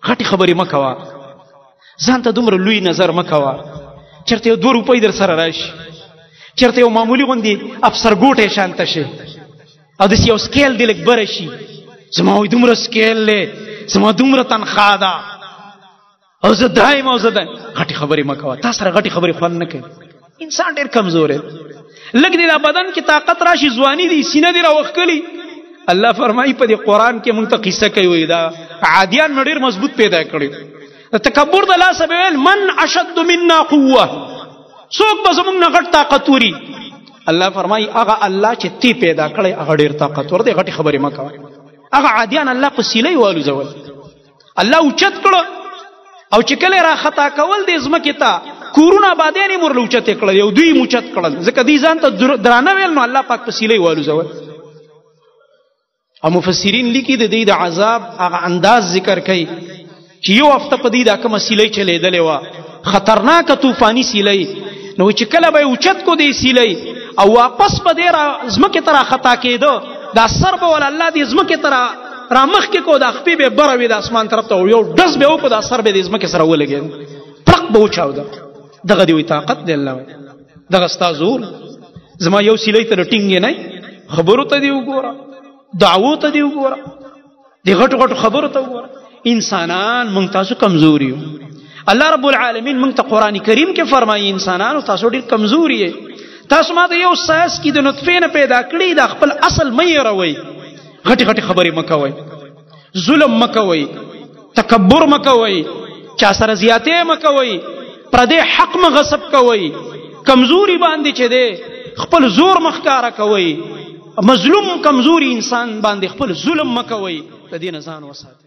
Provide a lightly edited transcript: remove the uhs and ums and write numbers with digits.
غټي خبرې مه کوه، ځان ته دومره لوی نظر مه کوه. چېرته یو 2 روپۍ در سره راشي، چېرته یو معمولي غوندې افسر ګوټی شانته شي او داسې یو سکیل دې لږ بره شي، زما وایي دومره سکیل دی، زما دومره تنخوا ده او زه دایم او زه دایم. غټې خبرې مه کوه، تا سره غټې خبرې خوند نه کوي. انسان ډېر کمزور دی. لږ دې دا بدن کې طاقت راشي، ځواني دي، سینه دې راوښکلي. الله فرمایي په دې قرآن کې موږ ته قصه کوي، دا عادیان مې ډېر مضبوط پیدا کړي. د تکبر د لاسه به ویل من اشد منا قوه، څوک به زموږ نه غټ طاقتوري. الله فرمایي هغه الله چې تی پیدا کړی هغه ډېر طاقتور دی. غټې خبرې مه کوه. هغه عادیان الله په سیلۍ والوځول، الله اوچت کړه او چې کله را خطا کول دې ځمکې ته کورونه آبادیان یې ورله اوچتې کړل، یو دوی یې اوچت کړل، ځکه دوی ځان ته درانه ویل نو الله پاک په سیلۍ والوځول. او مفسرین لیکي د دې د عذاب هغه انداز ذکر کوي چې یو هفته په دې دا کومه سیلۍ چلېدلې وه، خطرناکه طوفاني سیلۍ. نو چې کله به یې اوچت کو دې سیلۍ او واپس په دې ځمکې ته را خطا کېده، دا سر به ول الله دې ځمکې ته را مخکې کو، دا خپې به بره وي د اسمان طرف ته، یو ډز به وکړو، دا سر به دې ځمکې سره ولګېد، پړق به وچاوده. دغه دې وایي طاقت دی الله وایي، دغه ستا زور. زما یو سیلۍ ته ټینګې نه، خبرو ته دې وګوره، دعوو ته دې وګوره، دې غټو غټو خبرو ته وګوره. انسانان موږ تاسو کمزور یو. الله رب العالمین موږ ته قرآن کریم کې فرمایي انسانانو تاسو ډېر کمزور یې. تاسو ما د یو ساس کې د نطفې نه پیدا کړي، دا خپل اصل مه هېروئ. غټې غټې خبرې مه کوئ، ظلم مه کوئ، تکبر مه کوئ، چا سره زیاتې مه کوئ، پردی حق مه غصب کوئ، کمزوري باندې چې دی خپل زور مه ښکاره کوئ، مظلوم کمزوري انسان باندې خپل ظلم مه کوئ. د دې نه ځان وساتئ.